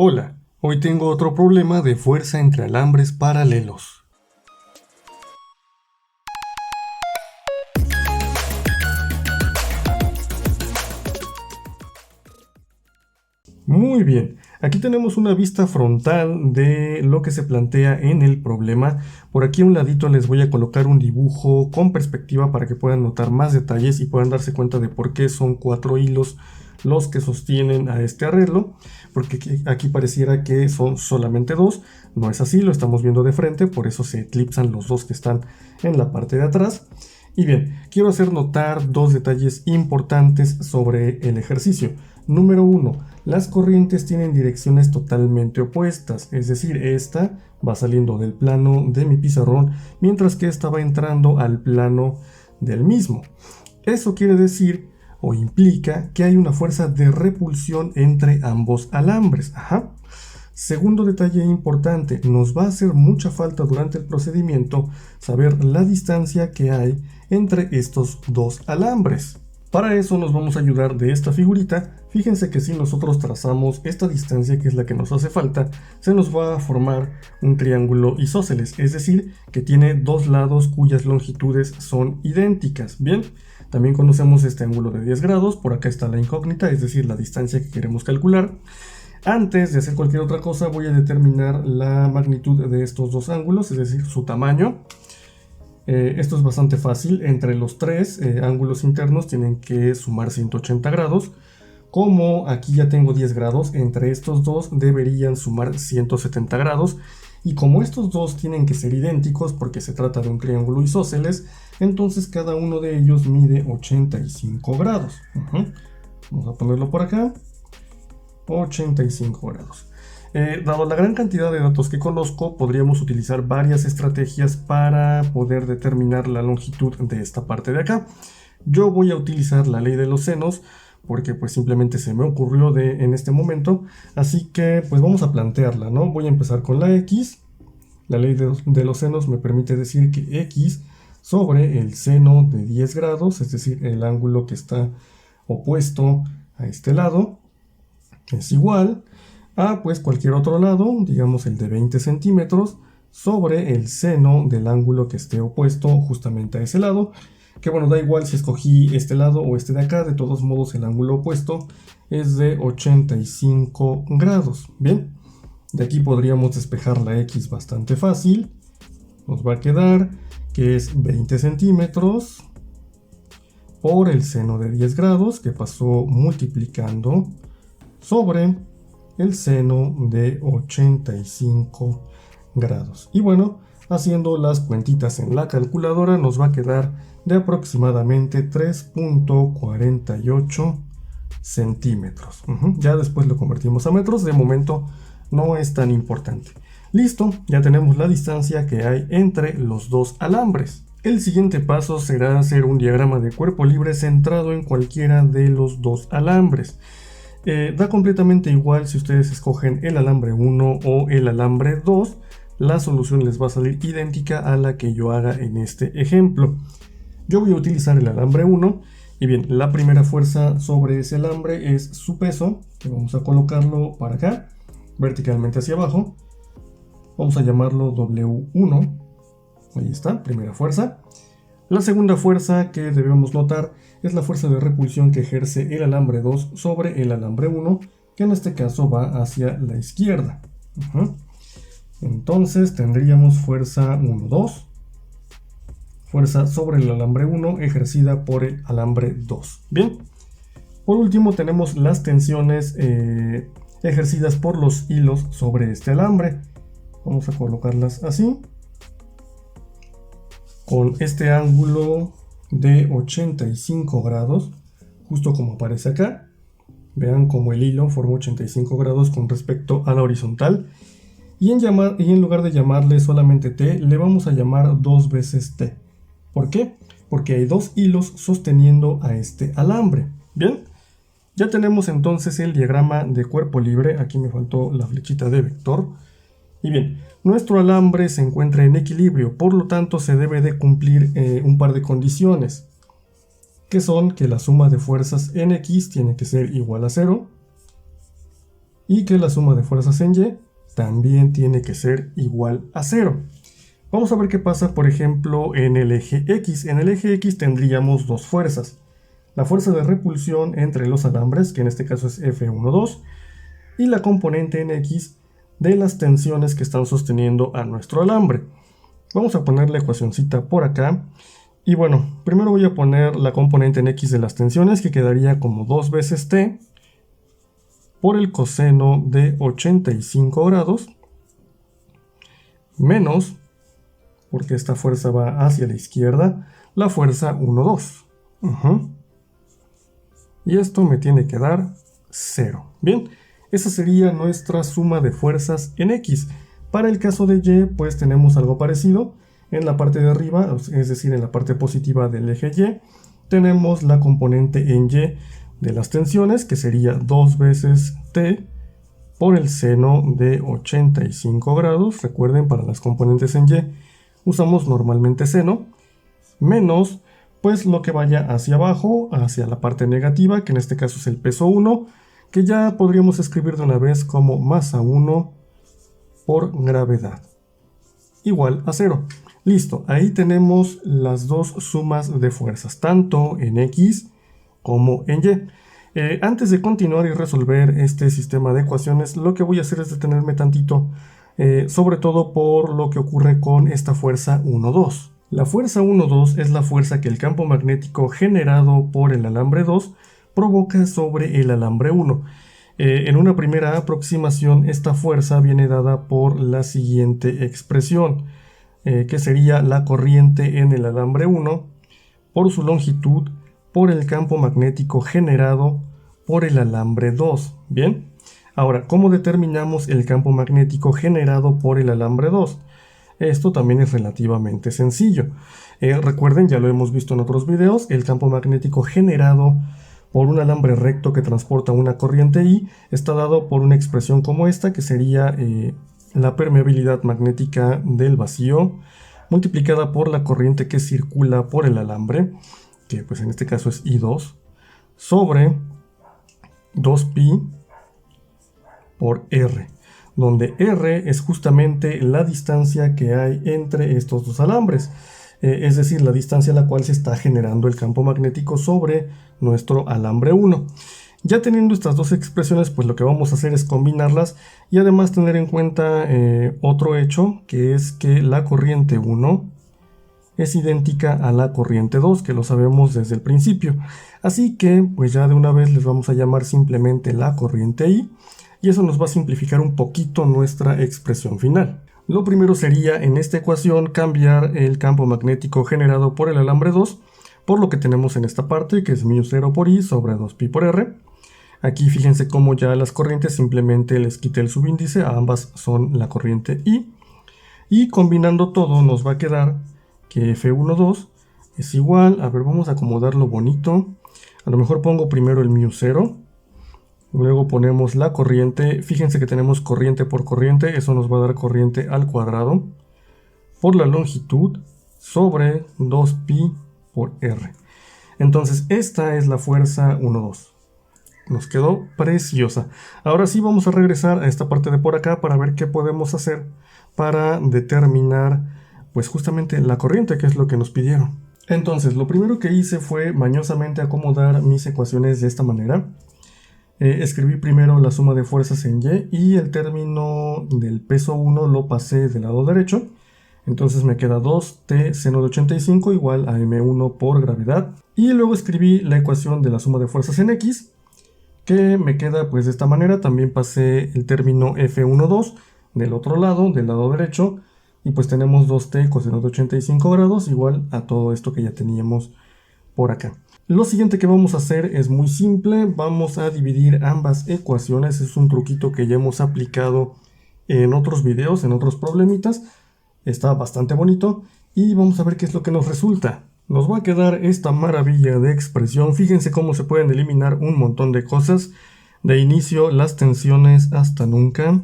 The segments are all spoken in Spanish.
Hola, hoy tengo otro problema de fuerza entre alambres paralelos. Muy bien, aquí tenemos una vista frontal de lo que se plantea en el problema. Por aquí a un ladito les voy a colocar un dibujo con perspectiva para que puedan notar más detalles y puedan darse cuenta de por qué son 4 hilos los que sostienen a este arreglo, porque aquí pareciera que son solamente 2. No es así, lo estamos viendo de frente, por eso se eclipsan los 2 que están en la parte de atrás. Y bien, quiero hacer notar 2 detalles importantes sobre el ejercicio. Número 1, las corrientes tienen direcciones totalmente opuestas, es decir, esta va saliendo del plano de mi pizarrón, mientras que esta va entrando al plano del mismo. Eso quiere decir o implica que hay una fuerza de repulsión entre ambos alambres. Segundo detalle importante, nos va a hacer mucha falta durante el procedimiento saber la distancia que hay entre estos dos alambres. Para eso nos vamos a ayudar de esta figurita. Fíjense que si nosotros trazamos esta distancia, que es la que nos hace falta, se nos va a formar un triángulo isósceles, es decir, que tiene dos lados cuyas longitudes son idénticas. Bien, también conocemos este ángulo de 10 grados, por acá está la incógnita, es decir, la distancia que queremos calcular. Antes de hacer cualquier otra cosa voy a determinar la magnitud de estos dos ángulos, es decir, su tamaño. Esto es bastante fácil, entre los tres ángulos internos tienen que sumar 180 grados. Como aquí ya tengo 10 grados, entre estos dos deberían sumar 170 grados. Y como estos dos tienen que ser idénticos porque se trata de un triángulo isósceles, entonces cada uno de ellos mide 85 grados. Vamos a ponerlo por acá. 85 grados. Dado la gran cantidad de datos que conozco, podríamos utilizar varias estrategias para poder determinar la longitud de esta parte de acá. Yo voy a utilizar la ley de los senos porque pues simplemente se me ocurrió en este momento, así que pues vamos a plantearla, ¿no? Voy a empezar con la X. La ley de los senos me permite decir que X sobre el seno de 10 grados, es decir, el ángulo que está opuesto a este lado, es igual a pues cualquier otro lado, digamos el de 20 centímetros, sobre el seno del ángulo que esté opuesto justamente a ese lado, que bueno, da igual si escogí este lado o este de acá, de todos modos el ángulo opuesto es de 85 grados. Bien, de aquí podríamos despejar la X bastante fácil, nos va a quedar que es 20 centímetros por el seno de 10 grados, que pasó multiplicando sobre el seno de 85 grados. Y bueno, haciendo las cuentitas en la calculadora nos va a quedar de aproximadamente 3.48 centímetros. Ya después lo convertimos a metros, de momento no es tan importante. Listo, ya tenemos la distancia que hay entre los dos alambres. El siguiente paso será hacer un diagrama de cuerpo libre centrado en cualquiera de los dos alambres. Da completamente igual si ustedes escogen el alambre 1 o el alambre 2, la solución les va a salir idéntica a la que yo haga en este ejemplo. Yo voy a utilizar el alambre 1 y bien, la primera fuerza sobre ese alambre es su peso, que vamos a colocarlo para acá, verticalmente hacia abajo. Vamos a llamarlo W1, ahí está, primera fuerza. La segunda fuerza que debemos notar es la fuerza de repulsión que ejerce el alambre 2 sobre el alambre 1, que en este caso va hacia la izquierda. Entonces tendríamos fuerza 1, 2, fuerza sobre el alambre 1 ejercida por el alambre 2. Bien, por último tenemos las tensiones ejercidas por los hilos sobre este alambre. Vamos a colocarlas así, con este ángulo de 85 grados, justo como aparece acá. Vean cómo el hilo forma 85 grados con respecto a la horizontal. Y en lugar de llamarle solamente T, le vamos a llamar 2 veces T. ¿Por qué? Porque hay dos hilos sosteniendo a este alambre. Bien, ya tenemos entonces el diagrama de cuerpo libre. Aquí me faltó la flechita de vector. Y bien, nuestro alambre se encuentra en equilibrio, por lo tanto se debe de cumplir un par de condiciones, que son que la suma de fuerzas en X tiene que ser igual a 0 y que la suma de fuerzas en Y también tiene que ser igual a 0. Vamos a ver qué pasa, por ejemplo, en el eje X. En el eje X tendríamos dos fuerzas. La fuerza de repulsión entre los alambres, que en este caso es F12, y la componente en X de las tensiones que están sosteniendo a nuestro alambre. Vamos a poner la ecuacioncita por acá. Y bueno, primero voy a poner la componente en X de las tensiones, que quedaría como 2 veces T por el coseno de 85 grados, menos, porque esta fuerza va hacia la izquierda, la fuerza 1,2. Y esto me tiene que dar 0. Bien, esa sería nuestra suma de fuerzas en X. Para el caso de Y, pues tenemos algo parecido. En la parte de arriba, es decir, en la parte positiva del eje Y, tenemos la componente en Y de las tensiones, que sería 2 veces T por el seno de 85 grados. Recuerden, para las componentes en Y usamos normalmente seno, menos pues lo que vaya hacia abajo, hacia la parte negativa, que en este caso es el peso 1, que ya podríamos escribir de una vez como masa 1 por gravedad, igual a 0. Listo, ahí tenemos las dos sumas de fuerzas, tanto en X como en Y. Antes de continuar y resolver este sistema de ecuaciones, lo que voy a hacer es detenerme tantito, sobre todo por lo que ocurre con esta fuerza 1,2. La fuerza 1,2 es la fuerza que el campo magnético generado por el alambre 2 provoca sobre el alambre 1. En una primera aproximación, esta fuerza viene dada por la siguiente expresión, que sería la corriente en el alambre 1 por su longitud por el campo magnético generado por el alambre 2. Bien, ahora, ¿cómo determinamos el campo magnético generado por el alambre 2? Esto también es relativamente sencillo. Recuerden, ya lo hemos visto en otros videos, el campo magnético generado por un alambre recto que transporta una corriente I está dado por una expresión como esta, que sería la permeabilidad magnética del vacío multiplicada por la corriente que circula por el alambre, que pues en este caso es I2, sobre 2pi por R, donde R es justamente la distancia que hay entre estos dos alambres, es decir, la distancia a la cual se está generando el campo magnético sobre nuestro alambre 1. Ya teniendo estas dos expresiones, pues lo que vamos a hacer es combinarlas y además tener en cuenta otro hecho, que es que la corriente 1 es idéntica a la corriente 2, que lo sabemos desde el principio. Así que pues ya de una vez les vamos a llamar simplemente la corriente I, y eso nos va a simplificar un poquito nuestra expresión final. Lo primero sería en esta ecuación cambiar el campo magnético generado por el alambre 2 por lo que tenemos en esta parte, que es μ0 por I sobre 2pi por R. Aquí fíjense cómo ya las corrientes simplemente les quité el subíndice, a ambas son la corriente I. Y combinando todo nos va a quedar que F12 es igual, a ver, vamos a acomodarlo bonito. A lo mejor pongo primero el μ0. Luego ponemos la corriente, fíjense que tenemos corriente por corriente, eso nos va a dar corriente al cuadrado, por la longitud sobre 2pi por R. Entonces esta es la fuerza 1,2. Nos quedó preciosa. Ahora sí vamos a regresar a esta parte de por acá para ver qué podemos hacer para determinar pues justamente la corriente, que es lo que nos pidieron. Entonces lo primero que hice fue mañosamente acomodar mis ecuaciones de esta manera. Escribí primero la suma de fuerzas en Y y el término del peso 1 lo pasé del lado derecho. Entonces me queda 2t seno de 85 igual a m1 por gravedad. Y luego escribí la ecuación de la suma de fuerzas en X, que me queda pues de esta manera. También pasé el término F12 del otro lado, del lado derecho. Y pues tenemos 2t coseno de 85 grados igual a todo esto que ya teníamos por acá. Lo siguiente que vamos a hacer es muy simple, vamos a dividir ambas ecuaciones, es un truquito que ya hemos aplicado en otros videos, en otros problemitas, está bastante bonito y vamos a ver qué es lo que nos resulta. Nos va a quedar esta maravilla de expresión, fíjense cómo se pueden eliminar un montón de cosas, de inicio las tensiones hasta nunca,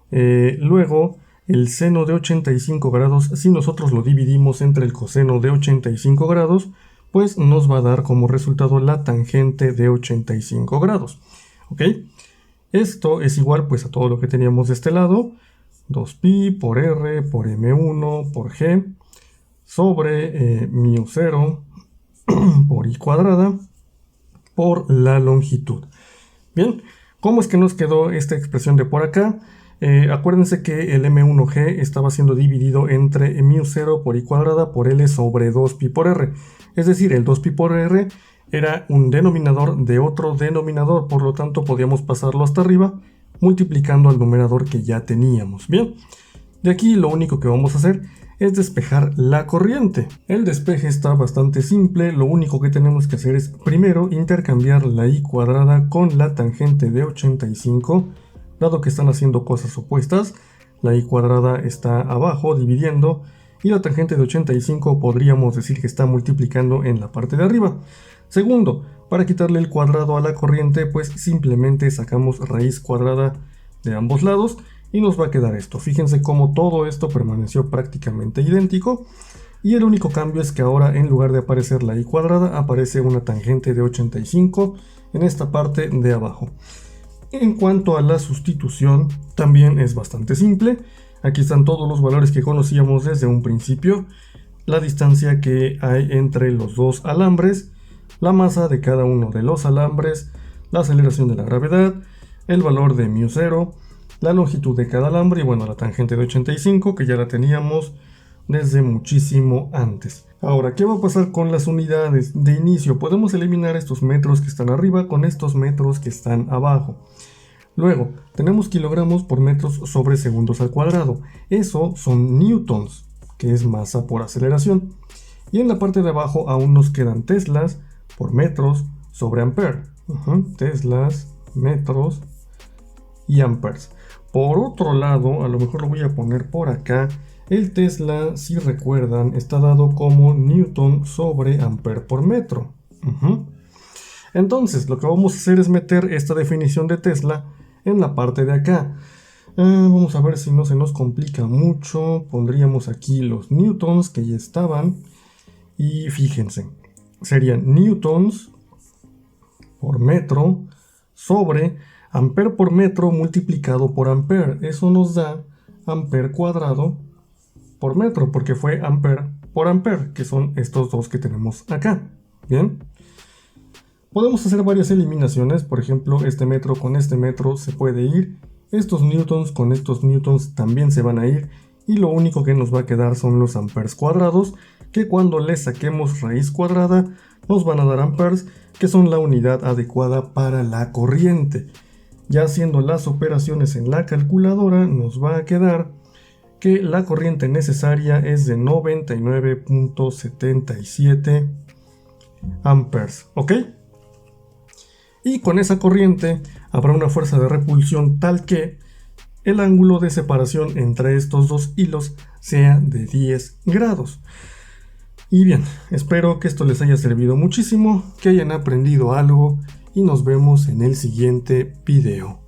luego el seno de 85 grados, si nosotros lo dividimos entre el coseno de 85 grados, pues nos va a dar como resultado la tangente de 85 grados. ¿Ok? Esto es igual pues a todo lo que teníamos de este lado, 2pi por r por m1 por g sobre μ0 por i cuadrada por la longitud. Bien, ¿cómo es que nos quedó esta expresión de por acá? Acuérdense que el m1g estaba siendo dividido entre μ0 por i cuadrada por l sobre 2pi por r. Es decir, el 2pi por r era un denominador de otro denominador, por lo tanto podíamos pasarlo hasta arriba multiplicando al numerador que ya teníamos. Bien, de aquí lo único que vamos a hacer es despejar la corriente. El despeje está bastante simple, lo único que tenemos que hacer es primero intercambiar la i cuadrada con la tangente de 85, dado que están haciendo cosas opuestas. La i cuadrada está abajo dividiendo y la tangente de 85 podríamos decir que está multiplicando en la parte de arriba. Segundo, para quitarle el cuadrado a la corriente, pues simplemente sacamos raíz cuadrada de ambos lados y nos va a quedar esto. Fíjense cómo todo esto permaneció prácticamente idéntico y el único cambio es que ahora en lugar de aparecer la i cuadrada aparece una tangente de 85 en esta parte de abajo. En cuanto a la sustitución, también es bastante simple. Aquí están todos los valores que conocíamos desde un principio, la distancia que hay entre los dos alambres, la masa de cada uno de los alambres, la aceleración de la gravedad, el valor de μ0, la longitud de cada alambre y bueno, la tangente de 85 que ya la teníamos desde muchísimo antes. Ahora, ¿qué va a pasar con las unidades de inicio? Podemos eliminar estos metros que están arriba con estos metros que están abajo. Luego, tenemos kilogramos por metros sobre segundos al cuadrado. Eso son newtons, que es masa por aceleración. Y en la parte de abajo aún nos quedan teslas por metros sobre ampere. Teslas, metros y amperes. Por otro lado, a lo mejor lo voy a poner por acá. El Tesla, si recuerdan, está dado como newton sobre ampere por metro. Entonces, lo que vamos a hacer es meter esta definición de Tesla en la parte de acá. Vamos a ver si no se nos complica mucho. Pondríamos aquí los newtons que ya estaban. Y fíjense, serían newtons por metro sobre ampere por metro multiplicado por ampere. Eso nos da ampere cuadrado por metro, porque fue ampere por ampere, que son estos dos que tenemos acá. Bien. Podemos hacer varias eliminaciones, por ejemplo, este metro con este metro se puede ir, estos newtons con estos newtons también se van a ir, y lo único que nos va a quedar son los amperes cuadrados, que cuando les saquemos raíz cuadrada nos van a dar amperes, que son la unidad adecuada para la corriente. Ya haciendo las operaciones en la calculadora nos va a quedar que la corriente necesaria es de 99.77 amperes, ¿ok? Y con esa corriente habrá una fuerza de repulsión tal que el ángulo de separación entre estos dos hilos sea de 10 grados. Y bien, espero que esto les haya servido muchísimo, que hayan aprendido algo y nos vemos en el siguiente video.